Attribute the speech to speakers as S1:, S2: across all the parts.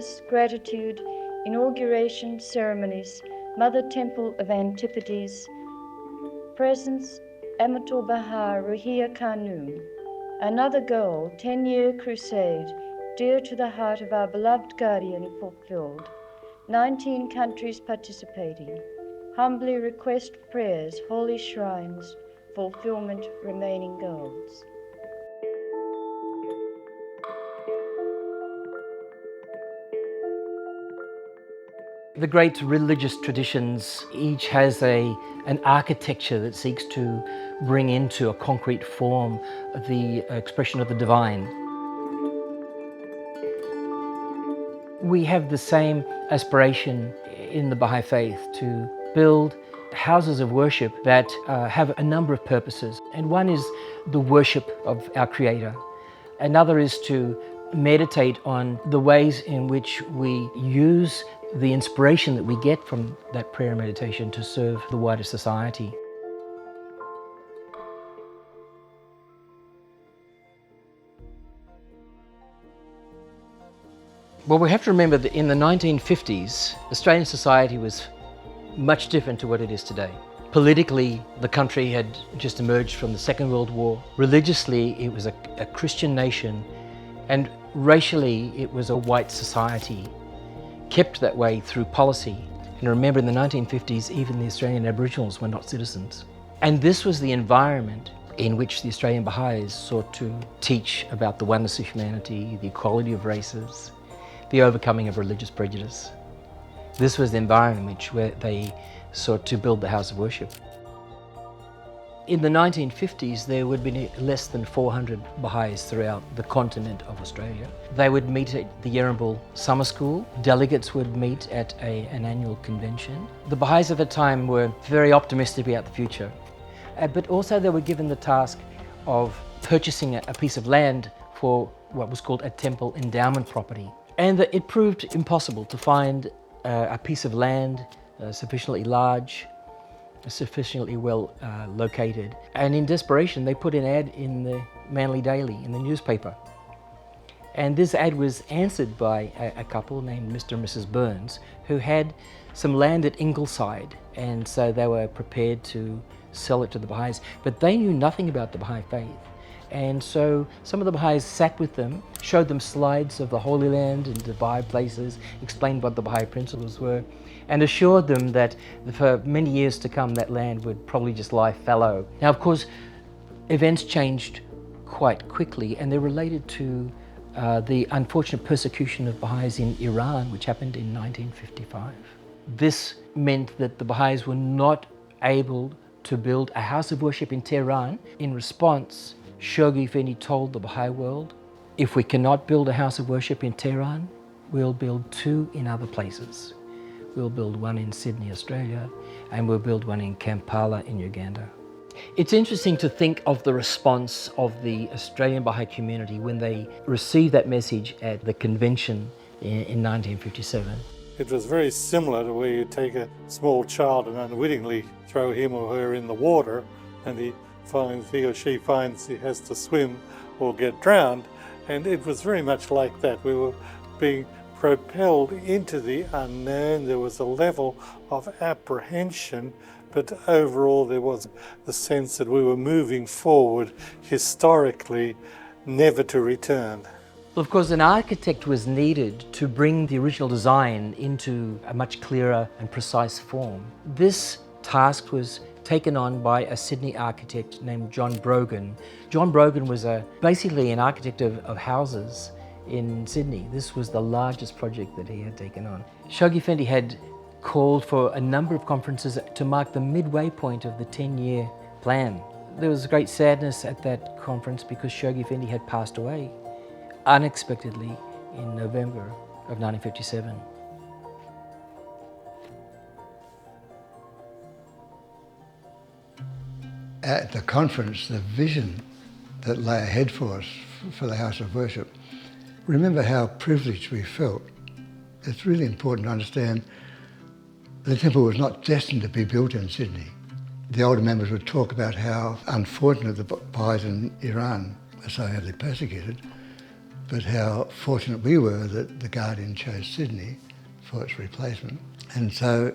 S1: Christmas, gratitude, inauguration ceremonies, Mother Temple of Antipodes, presence, Amatul Baha Ruhiya Khanum. Another goal, 10-year crusade, dear to the heart of our beloved guardian, fulfilled. 19 countries participating. Humbly request prayers, holy shrines, fulfillment remaining goals.
S2: The great religious traditions each has an architecture that seeks to bring into a concrete form the expression of the divine. We have the same aspiration in the Baha'i Faith to build houses of worship that have a number of purposes. And one is the worship of our Creator. Another is to meditate on the ways in which we use the inspiration that we get from that prayer and meditation to serve the wider society. Well, we have to remember that in the 1950s, Australian society was much different to what it is today. Politically, the country had just emerged from the Second World War. Religiously, it was a Christian nation, and racially, it was a white society, kept that way through policy. And remember, in the 1950s, even the Australian Aboriginals were not citizens. And this was the environment in which the Australian Baha'is sought to teach about the oneness of humanity, the equality of races, the overcoming of religious prejudice. This was the environment in which where they sought to build the House of Worship. In the 1950s, there would be less than 400 Baha'is throughout the continent of Australia. They would meet at the Yerrimbul Summer School. Delegates would meet at an annual convention. The Baha'is at the time were very optimistic about the future, but also they were given the task of purchasing a piece of land for what was called a temple endowment property. And it proved impossible to find a piece of land sufficiently large, sufficiently well located. And in desperation, they put an ad in the Manly Daily, in the newspaper. And this ad was answered by a couple named Mr. and Mrs. Burns, who had some land at Ingleside, and so they were prepared to sell it to the Baha'is. But they knew nothing about the Baha'i Faith. And so some of the Baha'is sat with them, showed them slides of the Holy Land and Dubai places, explained what the Baha'i principles were, and assured them that for many years to come that land would probably just lie fallow. Now, of course, events changed quite quickly, and they're related to the unfortunate persecution of Baha'is in Iran, which happened in 1955. This meant that the Baha'is were not able to build a house of worship in Tehran. In response, Shoghi Effendi told the Baha'i world, if we cannot build a house of worship in Tehran, we'll build 2 in other places. We'll build one in Sydney, Australia, and we'll build one in Kampala in Uganda. It's interesting to think of the response of the Australian Baha'i community when they received that message at the convention in 1957.
S3: It was very similar to where you take a small child and unwittingly throw him or her in the water, and he or she finds he has to swim or get drowned. And it was very much like that. We were being propelled into the unknown. There was a level of apprehension, but overall there was the sense that we were moving forward historically, never to return.
S2: Well, of course, an architect was needed to bring the original design into a much clearer and precise form. This task was taken on by a Sydney architect named John Brogan. John Brogan was basically an architect of houses in Sydney. This was the largest project that he had taken on. Shoghi Effendi had called for a number of conferences to mark the midway point of the 10-year plan. There was great sadness at that conference because Shoghi Effendi had passed away unexpectedly in November of 1957.
S4: At the conference, the vision that lay ahead for us for the House of Worship, remember how privileged we felt. It's really important to understand the temple was not destined to be built in Sydney. The older members would talk about how unfortunate the Baha'is in Iran are so heavily persecuted, but how fortunate we were that the Guardian chose Sydney for its replacement. And so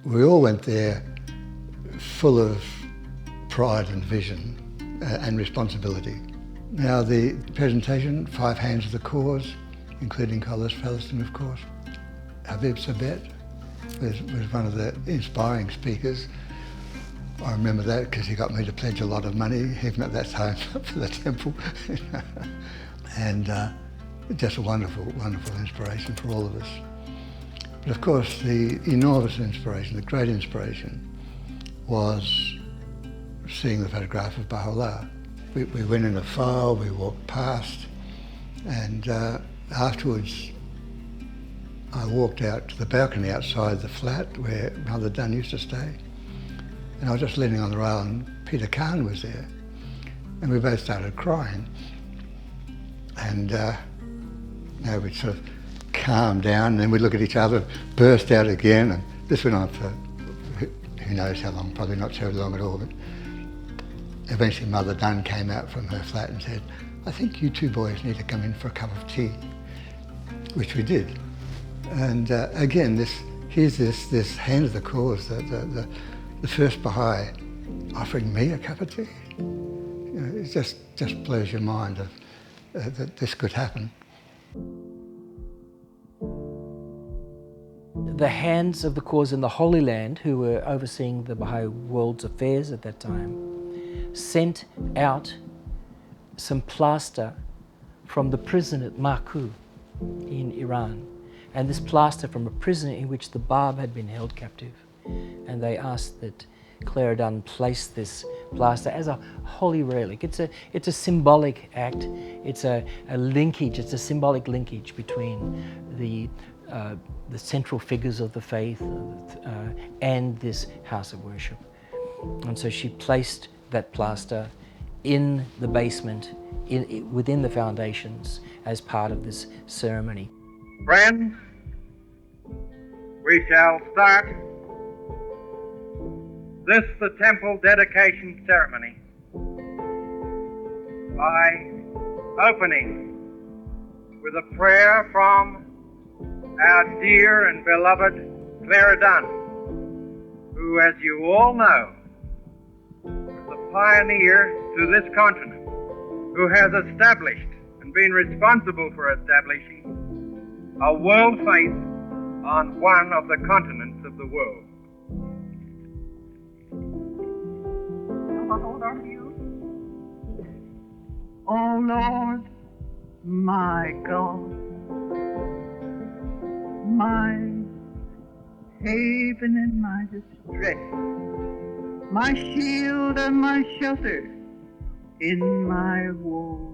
S4: we all went there full of pride and vision and responsibility. Now the presentation, 5 Hands of the Cause, including Collis Palestine, of course. Habib Sabet was one of the inspiring speakers. I remember that because he got me to pledge a lot of money, even at that time, for the temple. And just a wonderful, wonderful inspiration for all of us. But of course, the enormous inspiration, the great inspiration, was seeing the photograph of Baha'u'llah. We went in a file, we walked past, and afterwards I walked out to the balcony outside the flat where Mother Dunn used to stay. And I was just leaning on the rail and Peter Khan was there. And we both started crying. And now we'd sort of calm down, and then we'd look at each other, burst out again, and this went on for who knows how long, probably not so long at all. But eventually Mother Dunn came out from her flat and said, "I think you two boys need to come in for a cup of tea," which we did. And again, here's this hand of the cause, the first Baha'i offering me a cup of tea. You know, it just blows your mind that this could happen.
S2: The hands of the cause in the Holy Land, who were overseeing the Baha'i world's affairs at that time, sent out some plaster from the prison at Maku in Iran. And this plaster from a prison in which the Bab had been held captive. And they asked that Clara Dunn place this plaster as a holy relic. It's a symbolic act. It's a linkage. It's a symbolic linkage between the central figures of the faith and this house of worship. And so she placed that plaster in the basement, within the foundations, as part of this ceremony.
S5: Friends, we shall start the temple dedication ceremony by opening with a prayer from our dear and beloved Clara Dunn, who, as you all know, is a pioneer to this continent, who has established and been responsible for establishing a world faith on one of the continents of the world. Hold on to you. Oh Lord, my God, my haven in my distress, my shield and my shelter in my woe.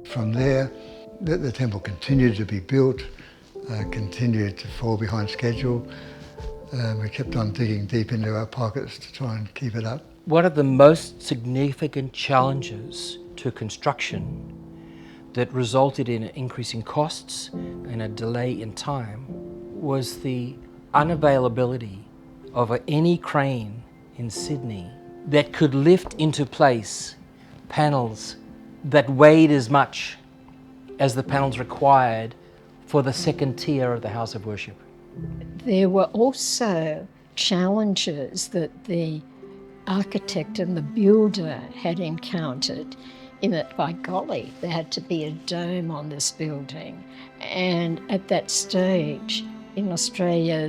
S4: From there, the temple continued to be built, continued to fall behind schedule. We kept on digging deep into our pockets to try and keep it up.
S2: One of the most significant challenges to construction that resulted in increasing costs and a delay in time was the unavailability of any crane in Sydney that could lift into place panels that weighed as much as the panels required for the second tier of the House of Worship.
S6: There were also challenges that the architect and the builder had encountered, in that, by golly, there had to be a dome on this building. And at that stage in Australia,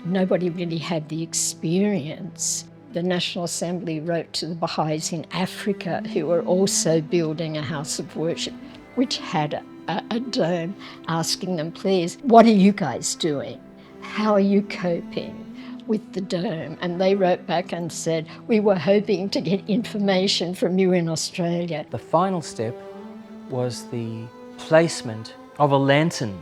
S6: nobody really had the experience. The National Assembly wrote to the Baha'is in Africa, who were also building a house of worship, which had a dome, asking them, please, what are you guys doing? How are you coping with the dome? And they wrote back and said, we were hoping to get information from you in Australia.
S2: The final step was the placement of a lantern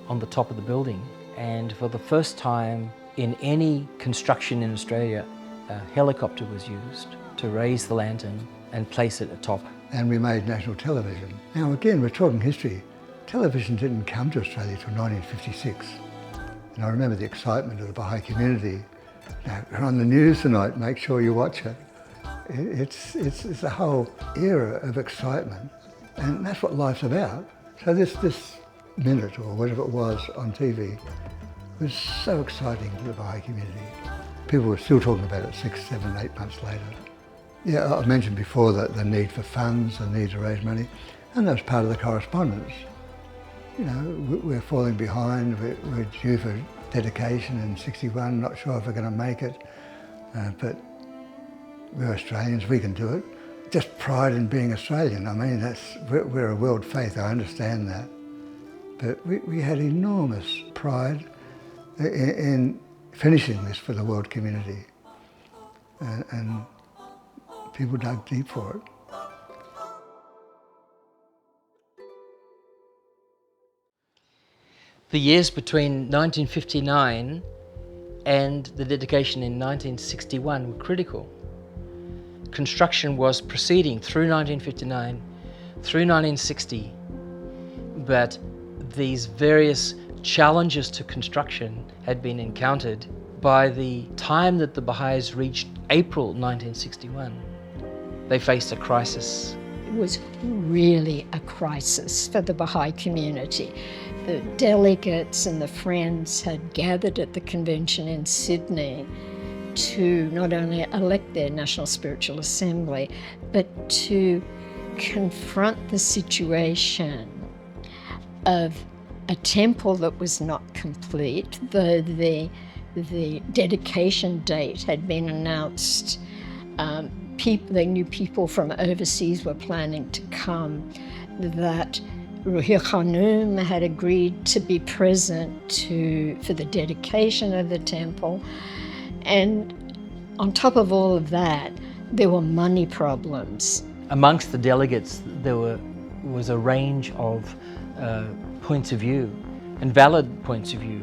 S2: on the top of the building. And for the first time in any construction in Australia, a helicopter was used to raise the lantern and place it atop.
S4: And we made national television. Now again, we're talking history. Television didn't come to Australia till 1956. And I remember the excitement of the Baha'i community. Now, we're on the news tonight, make sure you watch it. It's a whole era of excitement, and that's what life's about. So this minute or whatever it was on TV was so exciting for the Baha'i community. People were still talking about it 6, 7, 8 months later. Yeah, I mentioned before that the need for funds, the need to raise money, and that was part of the correspondence. You know, we're falling behind, we're due for dedication in 61, not sure if we're going to make it, but we're Australians, we can do it. Just pride in being Australian. I mean, we're a world faith, I understand that. But we had enormous pride in finishing this for the world community. And people dug deep for it.
S2: The years between 1959 and the dedication in 1961 were critical. Construction was proceeding through 1959, through 1960, but these various challenges to construction had been encountered. By the time that the Baha'is reached April 1961, they faced a crisis.
S6: It was really a crisis for the Baha'i community. The delegates and the friends had gathered at the convention in Sydney to not only elect their National Spiritual Assembly, but to confront the situation of a temple that was not complete, though the dedication date had been announced. They knew people from overseas were planning to come, that Ruhi Khanum had agreed to be present for the dedication of the temple. And on top of all of that, there were money problems.
S2: Amongst the delegates, there was a range of points of view, and valid points of view,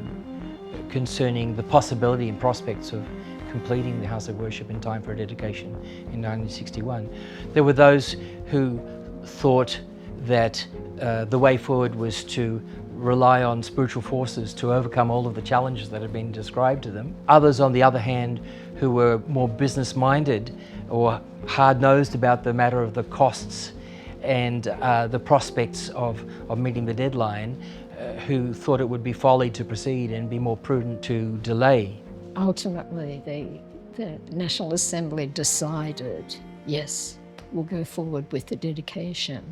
S2: concerning the possibility and prospects of completing the House of Worship in time for a dedication in 1961. There were those who thought that the way forward was to rely on spiritual forces to overcome all of the challenges that had been described to them. Others, on the other hand, who were more business-minded or hard-nosed about the matter of the costs and the prospects of meeting the deadline, who thought it would be folly to proceed and be more prudent to delay.
S6: Ultimately, the National Assembly decided, yes, we'll go forward with the dedication.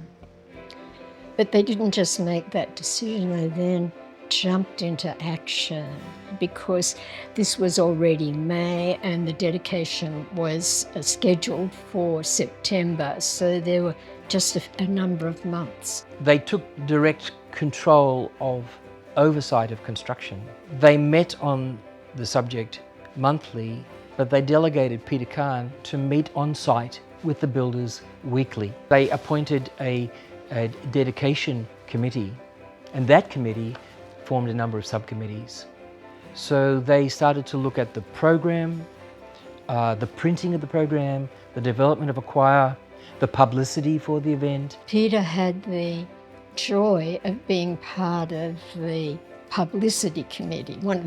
S6: But they didn't just make that decision, they then jumped into action, because this was already May and the dedication was scheduled for September, so there were just a number of months.
S2: They took direct control of oversight of construction. They met on the subject monthly, but they delegated Peter Khan to meet on site with the builders weekly. They appointed a dedication committee, and that committee formed a number of subcommittees. So they started to look at the program, the printing of the program, the development of a choir, the publicity for the event.
S6: Peter had the joy of being part of the publicity committee, one of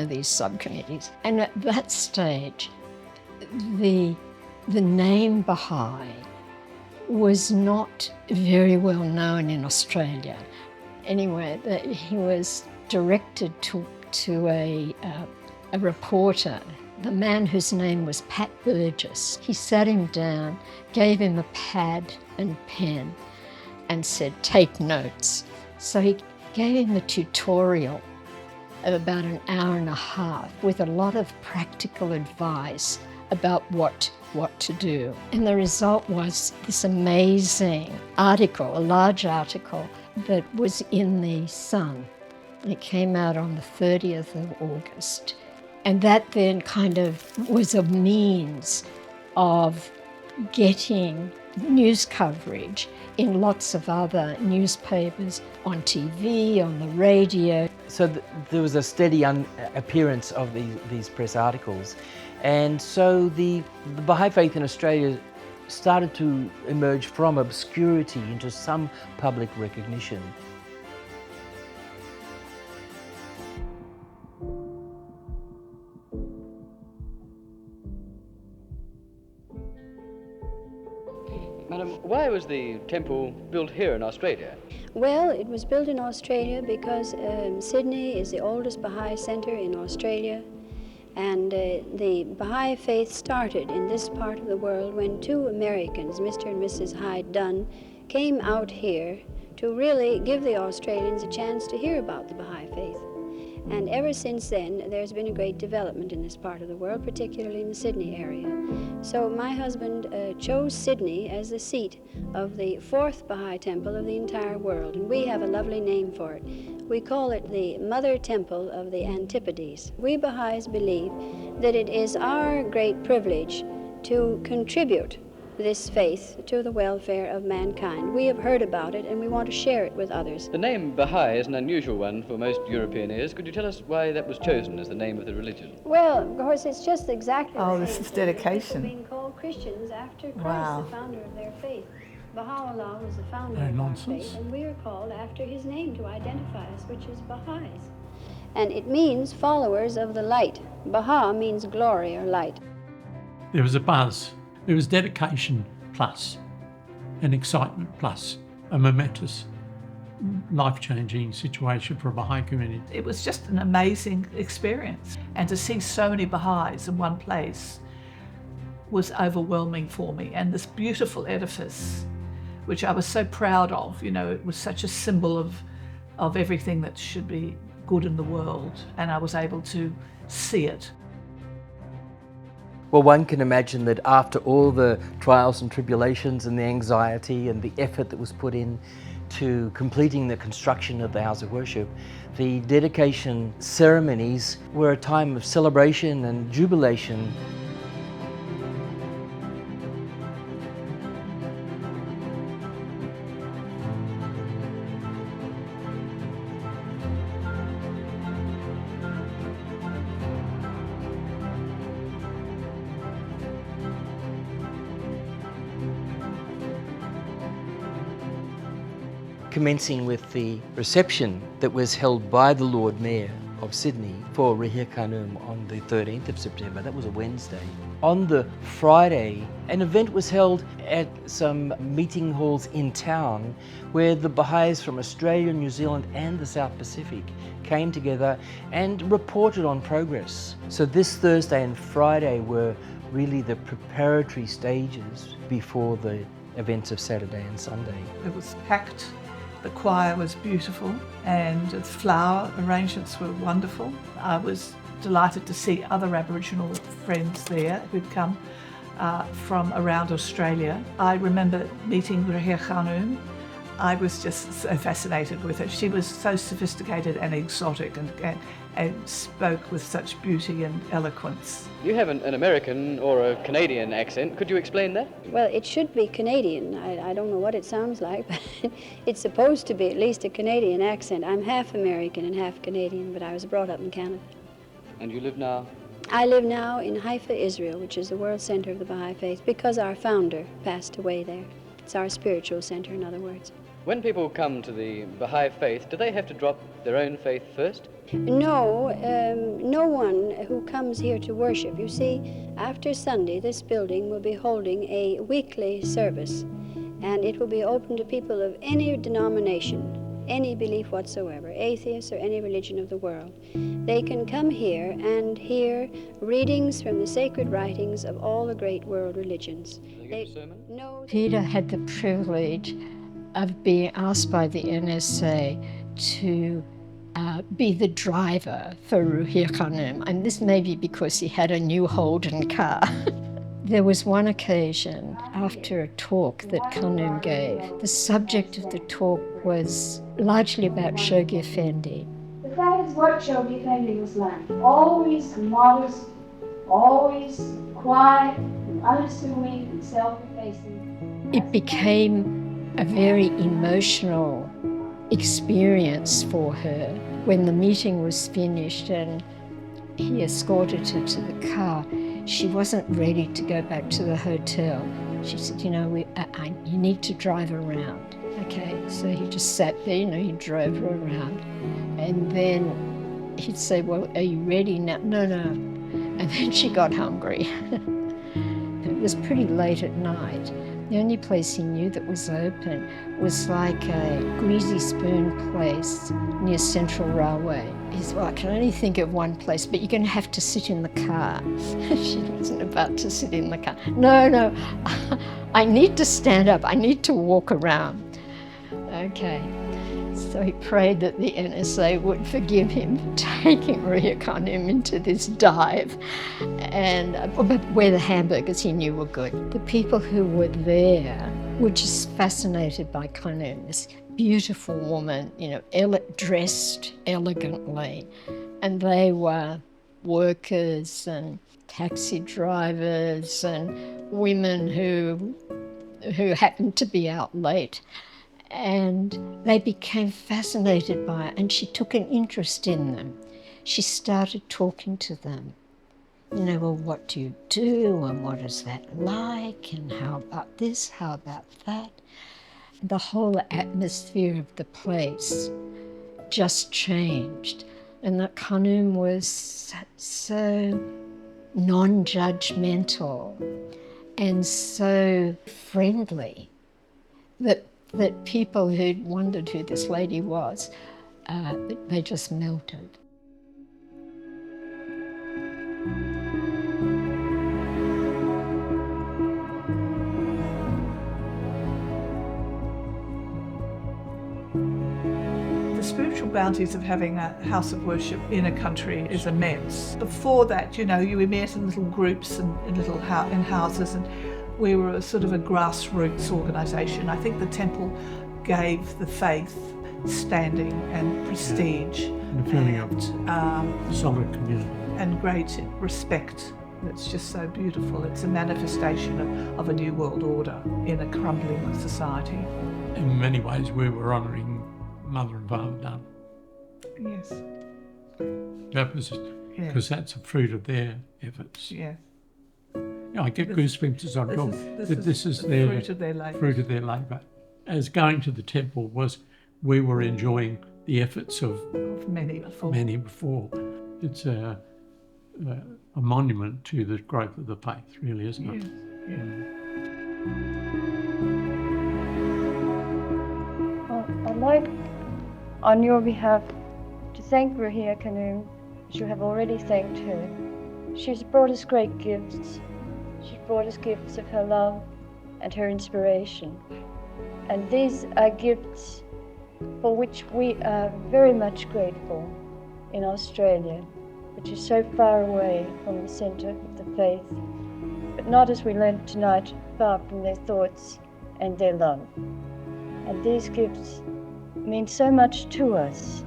S6: these subcommittees. And at that stage, the name Baha'i was not very well known in Australia. Anyway, he was directed to a reporter, the man whose name was Pat Burgess. He sat him down, gave him a pad and pen, and said, "Take notes." So he gave him a tutorial of about an hour and a half with a lot of practical advice about what to do. And the result was this amazing article, a large article that was in the Sun. And it came out on the 30th of August. And that then kind of was a means of getting news coverage in lots of other newspapers, on TV, on the radio.
S2: So there was a steady appearance of these press articles. And so the Baha'i Faith in Australia started to emerge from obscurity into some public recognition.
S7: Madam, why was the temple built here in Australia?
S8: Well, it was built in Australia because Sydney is the oldest Baha'i center in Australia, and the Baha'i Faith started in this part of the world when two Americans, Mr. and Mrs. Hyde Dunn, came out here to really give the Australians a chance to hear about the Baha'i Faith. And ever since then, there's been a great development in this part of the world, particularly in the Sydney area. So my husband chose Sydney as the seat of the fourth Baha'i temple of the entire world, and we have a lovely name for it. We call it the Mother Temple of the Antipodes. We Baha'is believe that it is our great privilege to contribute this faith to the welfare of mankind. We have heard about it and we want to share it with others.
S7: The name Baha'i is an unusual one for most European ears. Could you tell us why that was chosen as the name of the religion?
S8: Well, of course, it's just exactly
S9: Oh,
S8: the
S9: this
S8: same
S9: is
S8: thing.
S9: dedication.
S8: They're being called Christians after Christ,
S9: Wow.
S8: the founder of their faith. Baha'u'llah was the founder
S10: No
S8: of our
S10: nonsense.
S8: faith, and we are called after his name to identify us, which is Baha'is. And it means followers of the light. Baha means glory or light.
S10: There was a buzz. There was dedication plus an excitement plus a momentous, life-changing situation for a Baha'i community.
S9: It was just an amazing experience. And to see so many Baha'is in one place was overwhelming for me. And this beautiful edifice, which I was so proud of, you know, it was such a symbol of everything that should be good in the world. And I was able to see it.
S2: Well, one can imagine that after all the trials and tribulations and the anxiety and the effort that was put in to completing the construction of the House of Worship, the dedication ceremonies were a time of celebration and jubilation. Commencing with the reception that was held by the Lord Mayor of Sydney for herculean on the 13th of September. That was a Wednesday. On the Friday, an event was held at some meeting halls in town where the Baha'is from Australia, New Zealand and the South Pacific came together and reported on progress. So this Thursday and Friday were really the preparatory stages before the events of Saturday and Sunday.
S9: It was packed. The choir was beautiful and the flower arrangements were wonderful. I was delighted to see other Aboriginal friends there who'd come from around Australia. I remember meeting Rahia Khanum. I was just so fascinated with her. She was so sophisticated and exotic and spoke with such beauty and eloquence.
S7: You have an American or a Canadian accent. Could you explain that?
S8: Well, it should be Canadian. I don't know what it sounds like, but it's supposed to be at least a Canadian accent. I'm half American and half Canadian, but I was brought up in Canada.
S7: And you live now?
S8: I live now in Haifa, Israel, which is the world center of the Baha'i Faith, because our founder passed away there. It's our spiritual center, in other words.
S7: When people come to the Baha'i Faith, do they have to drop their own faith first?
S8: No, no one who comes here to worship. You see, after Sunday, this building will be holding a weekly service, and it will be open to people of any denomination, any belief whatsoever, atheists or any religion of the world. They can come here and hear readings from the sacred writings of all the great world religions.
S7: Do they get a sermon?
S8: No.
S6: Peter had the privilege of being asked by the NSA to be the driver for Ruhir Khanum, and this may be because he had a new Holden car. There was one occasion after a talk that Khanum gave. The subject of the talk was largely about Shoghi Effendi.
S11: That is what Shoghi Effendi was like. Always modest, always quiet and unassuming and self-effacing.
S6: It became a very emotional experience for her when the meeting was finished and he escorted her to the car. She wasn't ready to go back to the hotel. She said, you know, you need to drive around. Okay, so he just sat there, you know, he drove her around. And then he'd say, well, are you ready now? No. And then she got hungry. It was pretty late at night. The only place he knew that was open was like a greasy spoon place near Central Railway. He's well, I can only think of one place, but you're going to have to sit in the car. She wasn't about to sit in the car. No, I need to stand up. I need to walk around. Okay. So he prayed that the NSA would forgive him for taking Ruhiyah Khanum into this dive, and but where the hamburgers he knew were good. The people who were there were just fascinated by Khanum, this beautiful woman, dressed elegantly, and they were workers and taxi drivers and women who happened to be out late. And they became fascinated by it, and she took an interest in them. She started talking to them. Well, what do you do, and what is that like, and how about this, how about that? The whole atmosphere of the place just changed, and that Khanum was so non-judgmental and so friendly that people who'd wondered who this lady was, they just melted.
S9: The spiritual bounties of having a house of worship in a country is immense. Before that, you met in little groups and in houses, and we were a sort of a grassroots organisation. I think the temple gave the faith standing and prestige,
S10: and a feeling of solid community
S9: and great respect. It's just so beautiful. It's a manifestation of a new world order in a crumbling society.
S10: In many ways, we were honouring Mother and Father Dunn.
S9: Yes.
S10: That was because that's a fruit of their efforts.
S9: Yeah.
S10: I get goosebumps as I talk. This is their fruit of their labour. As going to the temple we were enjoying the efforts of
S9: many
S10: before. It's a monument to the growth of the faith, really, isn't it?
S9: Yeah.
S1: Well, I'd like, on your behalf, to thank Ruhiyah Khanum, as you have already thanked her. She's brought us great gifts. She brought us gifts of her love and her inspiration. And these are gifts for which we are very much grateful in Australia, which is so far away from the centre of the faith, but not, as we learnt tonight, far from their thoughts and their love. And these gifts mean so much to us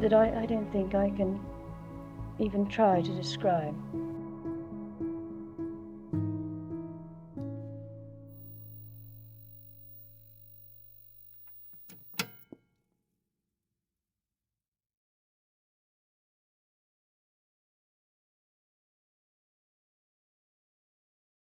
S1: that I don't think I can even try to describe.